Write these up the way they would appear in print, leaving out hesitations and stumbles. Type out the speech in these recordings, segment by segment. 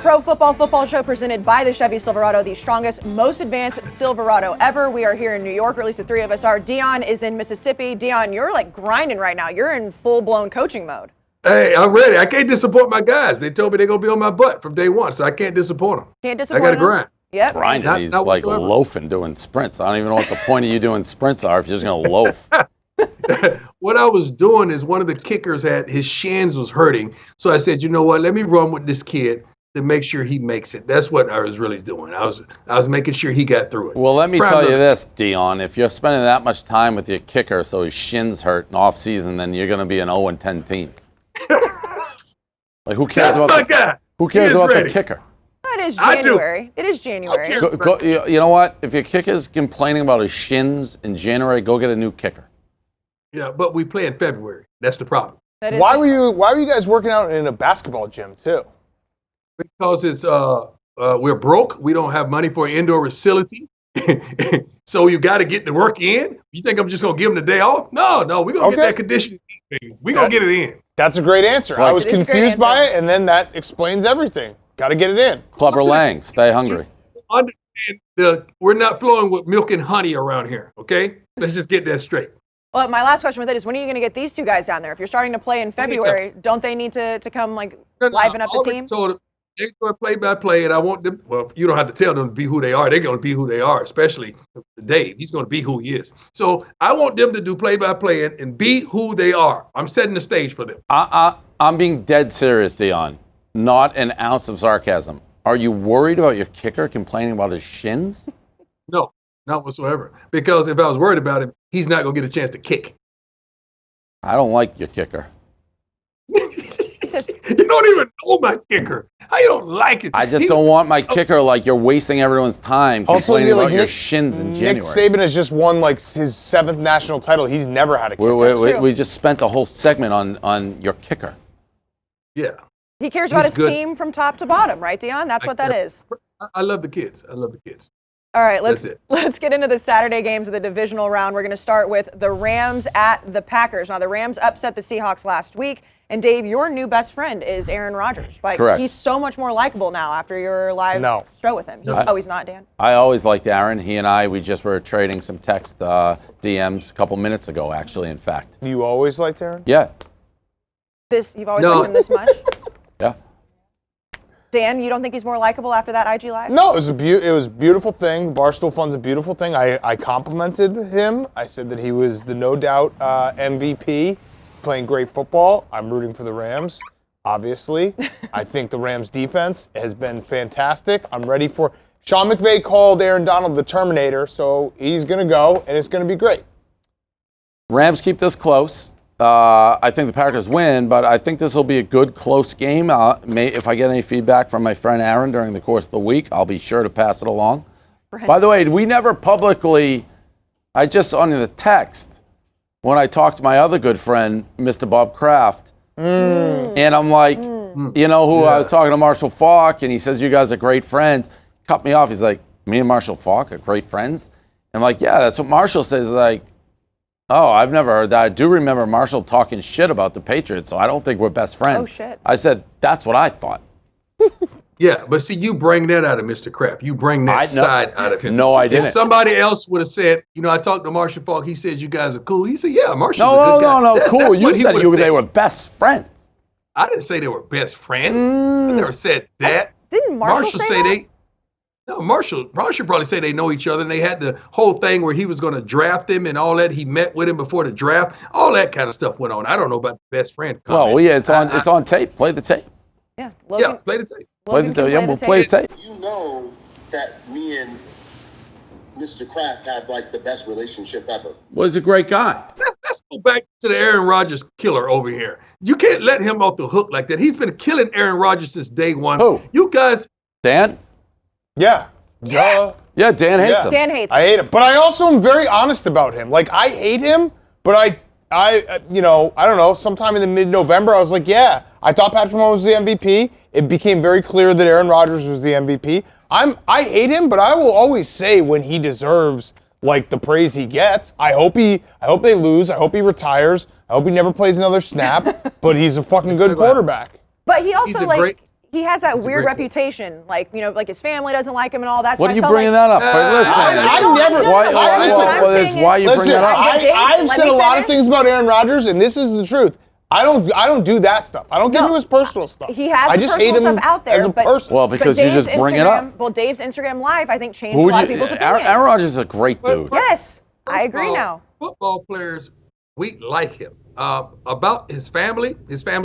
Pro Football Show presented by the Chevy Silverado, the strongest, most advanced Silverado ever. We are here in New York, or at least the three of us are. Deion is in Mississippi. Deion, you're like grinding right now. You're in full-blown coaching mode. Hey, I'm ready. I can't disappoint my guys. They told me they're going to be on my butt from day one, so I can't disappoint them. Can't disappoint them. I got to grind. Yep. Grinding, he's not like whatsoever. Loafing doing sprints. I don't even know what the point of you doing sprints are if you're just going to loaf. What I was doing is one of the kickers had his shins was hurting. So I said, you know what, let me run with this kid to make sure he makes it. That's what I was really doing. I was making sure he got through it. Well, let me tell you this, Deion. If you're spending that much time with your kicker so his shins hurt in off season, then you're going to be an 0-10 team. Like who cares about the kicker? It is January. It is January. You know what? If your kicker's complaining about his shins in January, go get a new kicker. Yeah, but we play in February. That's the problem. Why were you guys working out in a basketball gym too? Because it's we're broke. We don't have money for an indoor facility. So you got to get the work in. You think I'm just gonna give them the day off? No, we're gonna get that conditioning. We're gonna get it in. That's a great answer. I was confused by it, and then that explains everything. Got to get it in. Clubber Lang, stay hungry. Understand we're not flowing with milk and honey around here. Okay, let's just get that straight. Well, my last question with it is, when are you going to get these two guys down there? If you're starting to play in February, don't they need to come liven up the team? Told them they're going to play by play, and I want them. Well, you don't have to tell them to be who they are. They're going to be who they are, especially Dave. He's going to be who he is. So I want them to do play by play and be who they are. I'm setting the stage for them. I'm being dead serious, Deion. Not an ounce of sarcasm. Are you worried about your kicker complaining about his shins? No, not whatsoever. Because if I was worried about him, he's not going to get a chance to kick. I don't like your kicker. You don't even know my kicker. How you don't like it? I just don't want my kicker like you're wasting everyone's time complaining about your shins in January. Nick Saban has just won like his 7th national title. He's never had a kicker. We just spent a whole segment on your kicker. Yeah. He cares about his team from top to bottom, right, Deion? That's what that is. I love the kids. All right, let's get into the Saturday games of the divisional round. We're going to start with the Rams at the Packers. Now, the Rams upset the Seahawks last week. And, Dave, your new best friend is Aaron Rodgers. Correct. He's so much more likable now after your live show with him. He's not, Dan? I always liked Aaron. He and we just were trading some text DMs a couple minutes ago, actually, in fact. You always liked Aaron? Yeah. You've always liked him this much? Yeah. Dan, you don't think he's more likable after that IG Live? No, it was a beautiful thing. Barstool Fun's a beautiful thing. I complimented him. I said that he was the no doubt MVP, playing great football. I'm rooting for the Rams, obviously. I think the Rams defense has been fantastic. I'm ready for Sean McVay called Aaron Donald the Terminator, so he's going to go, and it's going to be great. Rams keep this close. I think the Packers win, but I think this will be a good, close game. If I get any feedback from my friend Aaron during the course of the week, I'll be sure to pass it along. By the way, we never publicly, I just on the text, when I talked to my other good friend, Mr. Bob Kraft, and I'm like, you know who I was talking to, Marshall Faulk, and he says, you guys are great friends. Cut me off. He's like, me and Marshall Faulk are great friends? I'm like, yeah, that's what Marshall says. Like, oh, I've never heard that. I do remember Marshall talking shit about the Patriots, so I don't think we're best friends. Oh, shit. I said, that's what I thought. Yeah, but see, you bring that out of Mr. Kraft. You bring that side out of him. No, I didn't. If somebody else would have said, I talked to Marshall Falk, he says you guys are cool. He said, yeah, Marshall's a good guy. No, cool. You said they were best friends. I didn't say they were best friends. I never said that. Didn't Marshall say that? No, Marshall probably say they know each other, and they had the whole thing where he was going to draft him and all that. He met with him before the draft. All that kind of stuff went on. I don't know about the best friend comment. Well, yeah, it's on tape. Play the tape. Yeah, play the tape. We'll play the tape. You know that me and Mr. Kraft have like the best relationship ever. Well, he's a great guy. Let's go back to the Aaron Rodgers killer over here. You can't let him off the hook like that. He's been killing Aaron Rodgers since day one. Who? You guys. Dan? Yeah. Yeah, Dan hates him. Dan hates him. I hate him. But I also am very honest about him. Like, I hate him, but I don't know, sometime in the mid-November, I was like, yeah, I thought Patrick Mahomes was the MVP. It became very clear that Aaron Rodgers was the MVP. I hate him, but I will always say when he deserves like the praise he gets. I hope they lose. I hope he retires. I hope he never plays another snap. But he's a fucking good quarterback. But he also He has that He's a weird great player. reputation, like like his family doesn't like him and all that. So What I are you felt bringing like, that up? Listen. I never. Why are you Listen, bringing that up? I've Let said me a lot of finish. things about Aaron Rodgers, and this is the truth. I don't do that stuff. I don't get into his personal stuff. He has I the just personal hate him stuff out there, as a but person. Well, because you Dave's just bring it up. Instagram- Well, Dave's Instagram Live, I think, changed Who a lot would of you? people's opinions. Aaron Rodgers is a great dude. Yes, I First agree of all, now. Football players, we like him. About his family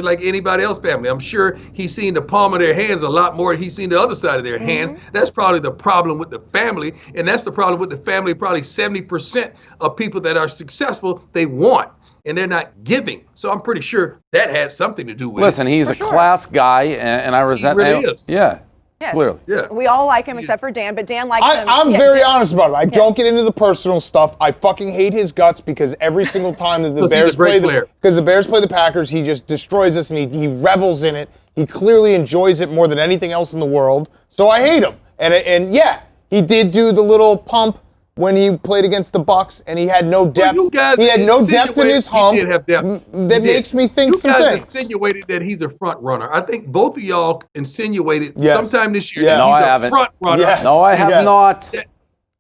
like anybody else's family. I'm sure he's seen the palm of their hands a lot more than he's seen the other side of their hands. That's probably the problem with the family, and that's the problem with the family. Probably 70% of people that are successful, they want, and they're not giving. So I'm pretty sure that had something to do with Listen, it. he's a class guy, and I resent. really is. Yeah, Yeah. clearly. Yeah. We all like him except for Dan, but Dan likes him. I'm Yeah, very Dan- honest about it. I don't Yes. get into the personal stuff. I fucking hate his guts because every single time that the Because he's a Bears great player. because the Bears play the Packers, he just destroys us and he revels in it. He clearly enjoys it more than anything else in the world. So I hate him. And yeah, he did do the little pump when he played against the Bucks, and he had no depth. You guys He had no depth in his hump. He did have depth. That makes me think some You guys things. insinuated that he's a front runner. I think both of y'all insinuated Yes. sometime this year Yes. that No, he's I a haven't. front runner. Yes. No, I have Yes. not.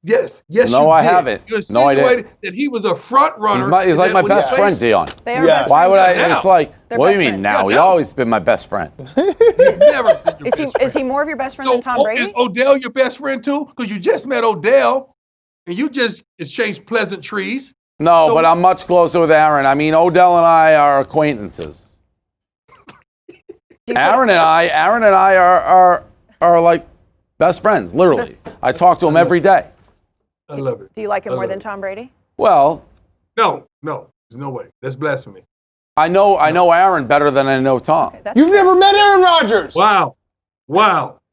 Yes, No, you I did. haven't. You No, I didn't. insinuated that he was a front runner. He's like and my that when best he friend, played- Dion. They are Yeah. best Why would I? friends. now. It's like, They're what do you best mean friends. now? Yeah, You've now. always been my best friend. He's never been your Is he best friend. is he more of your best friend So than Tom Brady? is Odell your best friend too? Because you just met Odell, and you just exchanged pleasantries. No, So- but I'm much closer with Aaron. I mean, Odell and I are acquaintances. Aaron and I are like best friends, literally. I talk to him every day. I love it. Do you like him I more love than it. Tom Brady? Well, No, there's no way. That's blasphemy. I know Aaron better than I know Tom. That's You've never met Aaron Rodgers. Wow.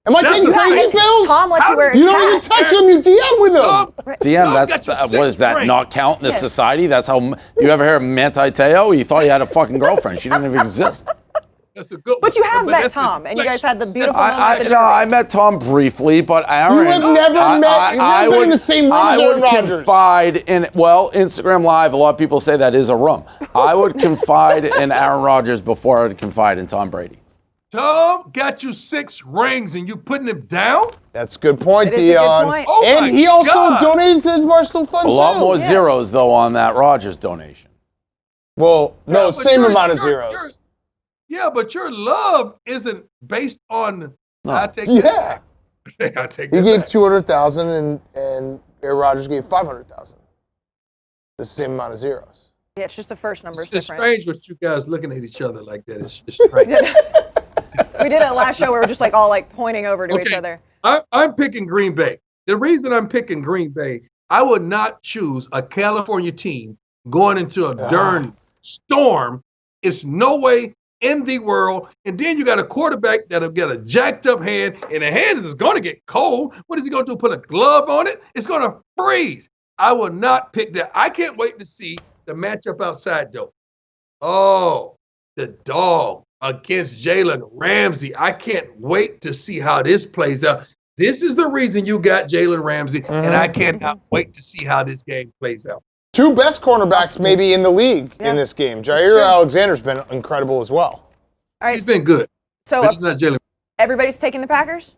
Am I That's taking the crazy thing. pills? Tom lets you wear his You don't even hat. touch him. You DM with him. DM, Tom that's got your what sixth does that ring. not count in this Yeah. society? That's how you ever hear of Manti Te'o? He thought he had a fucking girlfriend. She didn't even exist. That's a good one. But you have met that's the Tom, and you guys deflection. had the beautiful That's- moment at the No, I Derby. met Tom briefly, but Aaron. You have never met. You've never been in the same room I as Aaron would Rodgers. confide in. Well, Instagram Live. A lot of people say that is a room. I would confide in Aaron Rodgers before I would confide in Tom Brady. Tom got you 6 rings, and you putting him down? That's a good point, It is a good Dion. point. Oh And my he also God. donated to the Barstool Fund A lot too. more Yeah. zeros though on that Rodgers donation. Well, no, Yeah, but same your- amount of your- zeros. your- Yeah, but your love isn't based on. No. I take Yeah. that back. I take He that gave back. 200,000 and Aaron Rodgers gave 500,000. The same amount of zeros. Yeah, it's just the first number is It's different. strange with you guys looking at each other like that. It's strange. We did it last show. We were just like all like pointing over to each Okay. other. I'm picking Green Bay. The reason I'm picking Green Bay, I would not choose a California team going into a darn storm. It's no way in the world. And then you got a quarterback that'll get a jacked up hand, and the hand is going to get cold. What is he going to do? Put a glove on it? It's going to freeze. I will not pick that. I can't wait to see the matchup outside, though. Oh, the dog against Jalen Ramsey. I can't wait to see how this plays out. This is the reason you got Jalen Ramsey, and I cannot wait to see how this game plays out. Two best cornerbacks maybe in the league in this game. Jair true. Alexander's been incredible as well. All right, He's been good, so but he's not Jalen. everybody's taking the Packers?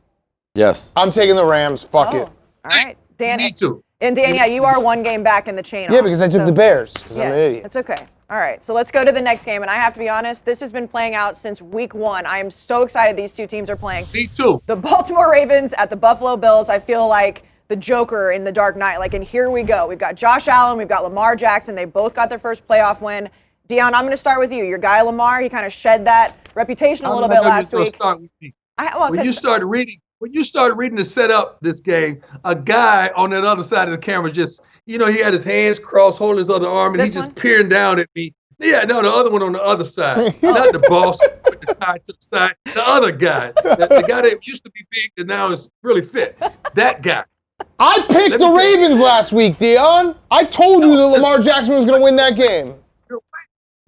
Yes. I'm taking the Rams. Fuck it. All right. Dan, Me too. and Dan, yeah, you are one game back in the chain. Yeah, off, because I took so- the Bears because Yeah, I'm an idiot. that's okay. All right, so let's go to the next game. And I have to be honest, this has been playing out since week 1. I am so excited these two teams are playing. Me too. The Baltimore Ravens at the Buffalo Bills. I feel like the Joker in the Dark Knight. Like, and here we go. We've got Josh Allen. We've got Lamar Jackson. They both got their first playoff win. Dion, I'm going to start with you. Your guy Lamar, he kind of shed that reputation a little bit last week. Start with me. Well, When 'cause- you started reading to set up this game, a guy on that other side of the camera just, he had his hands crossed, holding his other arm, and This he just one? peering down at me. Yeah, no, the other one on the other side. Not the boss with the tie to the side. The other guy. The guy that used to be big and now is really fit. That guy. I picked Let the me tell you- Ravens last week, Dion. I told you that Lamar Jackson was going to win that game.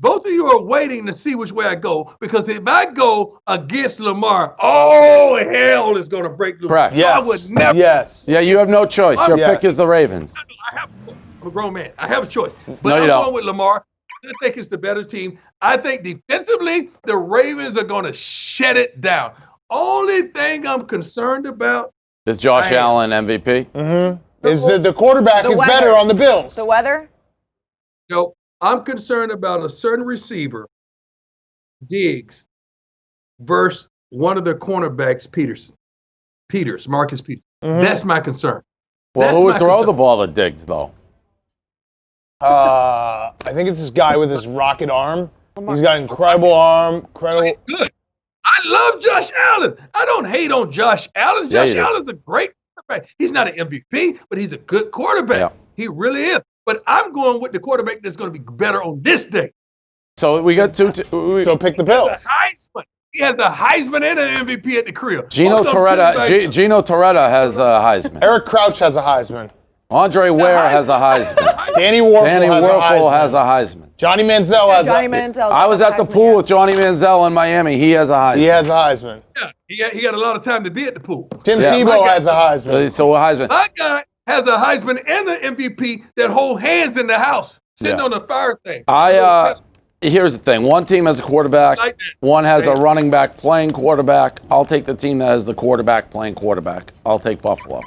Both of you are waiting to see which way I go, because if I go against Lamar, oh, hell is going to break loose. Correct. So I would never. Yes. Yeah, you have no choice. Your Yes. pick is the Ravens. I'm a grown man. I have a choice. But No, you I'm don't. going with Lamar. I think it's the better team. I think defensively, the Ravens are going to shut it down. only thing I'm concerned about Is Josh Allen MVP? Mm-hmm. Is the quarterback is weather. better on the Bills? The weather? I'm concerned about a certain receiver, Diggs, versus one of the cornerbacks, Marcus Peters. That's my concern. Well, who would throw the ball to Diggs, though? I think it's this guy with his rocket arm. He's got incredible arm. Incredible. He's good. I love Josh Allen. I don't hate on Josh Allen. Josh Allen's a great quarterback. He's not an MVP, but he's a good quarterback. Yeah. He really is. But I'm going with the quarterback that's going to be better on this day. So we got two. So pick the Bills. He has a Heisman and an MVP at the crib. Gino Torretta has a Heisman. Eric Crouch has a Heisman. Andre Ware has a Heisman. Danny Werfel has a Heisman. Johnny Manziel has a Heisman. I was at the pool with Johnny Manziel in Miami. He has a Heisman. He has a Heisman. Yeah, he got a lot of time to be at the pool. Tim Tebow has a Heisman. So a Heisman. My guy has a Heisman and an MVP that hold hands in the house, sitting on the fire thing. Here's the thing. One team has a quarterback. One has a running back playing quarterback. I'll take the team that has the quarterback playing quarterback. I'll take Buffalo.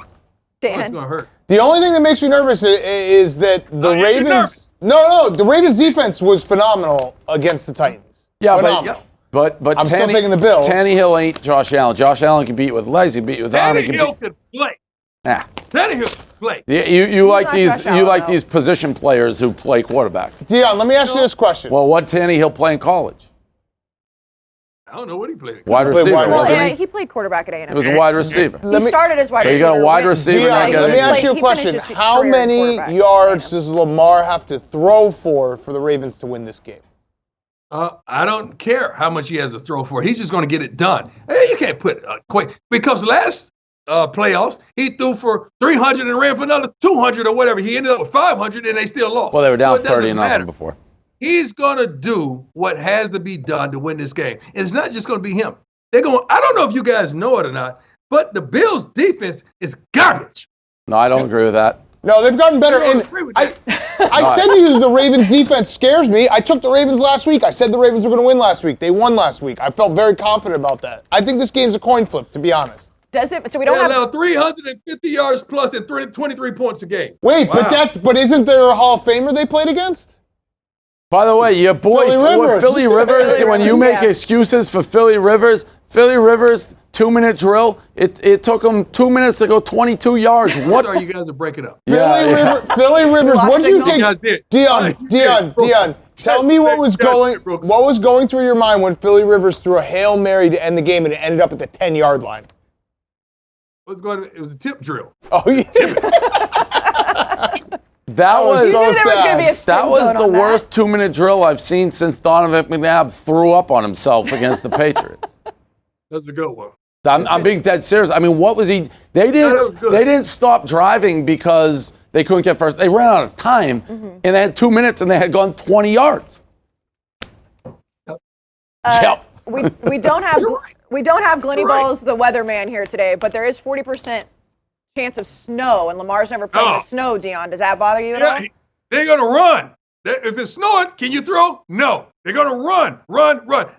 Dan. It's gonna hurt. The only thing that makes me nervous is that the Ravens. No, the Ravens defense was phenomenal against the Titans. Yeah, phenomenal. but I'm still taking the Bills. Tannehill ain't Josh Allen. Josh Allen can beat with legs. He can beat with arm. Tannehill can play. Nah. Tannehill can play. You like these position players who play quarterback. Deion, let me ask you this question. Well, what Tannehill play in college? I don't know what he played. Wide receiver, wasn't he? He played quarterback at A&M. He was a wide receiver. He started as wide receiver. So you got a wide receiver. Deion, let me ask you a question. How many yards does Lamar have to throw for the Ravens to win this game? I don't care how much he has to throw for. He's just going to get it done. Hey, you can't put because last playoffs he threw for 300 and ran for another 200 or whatever. He ended up with 500 and they still lost. Well, they were down 30-0 before. He's going to do what has to be done to win this game. And it's not just going to be him. I don't know if you guys know it or not, but the Bills' defense is garbage. No, I don't agree with that. No, they've gotten better. I said to you the Ravens' defense scares me. I took the Ravens last week. I said the Ravens were going to win last week. They won last week. I felt very confident about that. I think this game's a coin flip, to be honest. Does it? So we don't have 350 yards plus and 23 points a game. Wait, but isn't there a Hall of Famer they played against? By the way, your boy Philly Rivers, when you make excuses for Philly Rivers, 2-minute drill, it took him 2 minutes to go 22 yards. What? Sorry, you guys are breaking up. Philly Rivers, what did you think? Deion, tell me what was going through your mind when Philly Rivers threw a Hail Mary to end the game and it ended up at the 10-yard line? It was a tip drill. Oh, yeah. That was so sad. That was the worst 2-minute drill I've seen since Donovan McNabb threw up on himself against the Patriots. That's a good one. I'm being dead serious. I mean, what was he? They didn't stop driving because they couldn't get first. They ran out of time, and they had 2 minutes, and they had gone 20 yards. Yep. We don't have Glenny Balls, the weatherman, here today, but there is 40% chance of snow, and Lamar's never played in the snow, Deion. Does that bother you at all? They're going to run. If it's snowing, can you throw? No. They're going to run.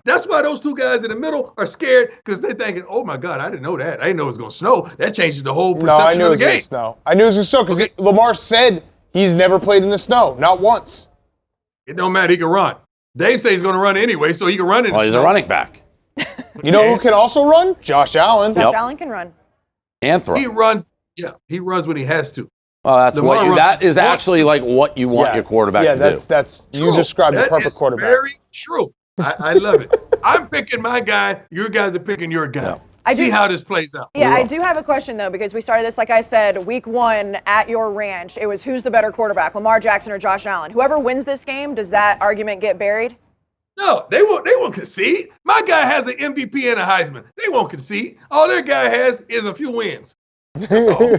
That's why those two guys in the middle are scared because they're thinking, oh, my God, I didn't know that. I didn't know it was going to snow. That changes the whole perception of the game. I knew it was going to snow because Lamar said he's never played in the snow, not once. It don't matter. He can run. Dave says he's going to run anyway, so he can run in the he's snow. A running back. You know who can also run? Josh Allen. Josh Allen can run. And throw. He runs. Yeah, he runs when he has to. Well, that is actually like what you want your quarterback to do. That's you described the perfect quarterback. Very true. I love it. I'm picking my guy. You guys are picking your guy. Yeah. See how this plays out. Yeah, I do have a question though because we started this, like I said, week 1 at your ranch. It was who's the better quarterback, Lamar Jackson or Josh Allen? Whoever wins this game, does that argument get buried? No, they won't concede. My guy has an MVP and a Heisman. They won't concede. All their guy has is a few wins. That's all.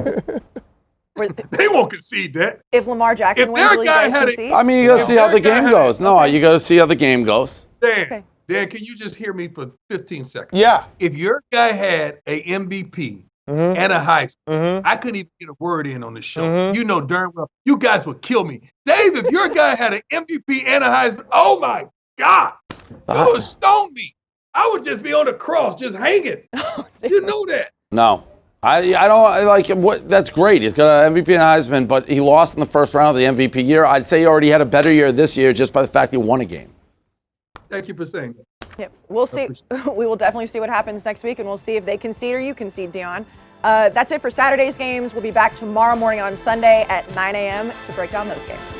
They won't concede that. If Lamar Jackson wins, will you guys concede? I mean, you got to see how the game goes. No, you got to see how the game goes. Dan, can you just hear me for 15 seconds? Yeah. If your guy had a MVP and a Heisman, I couldn't even get a word in on the show. You know darn well, you guys would kill me. Dave, if your guy had an MVP and a Heisman, oh my God, you would stone me. I would just be on the cross, just hanging. You know that. No. I don't like what. That's great. He's got an MVP and Heisman, but he lost in the first round of the MVP year. I'd say he already had a better year this year just by the fact he won a game. Thank you for saying that. Yep. We'll see. We will definitely see what happens next week, and we'll see if they concede or you concede, Deion. That's it for Saturday's games. We'll be back tomorrow morning on Sunday at 9 a.m. to break down those games.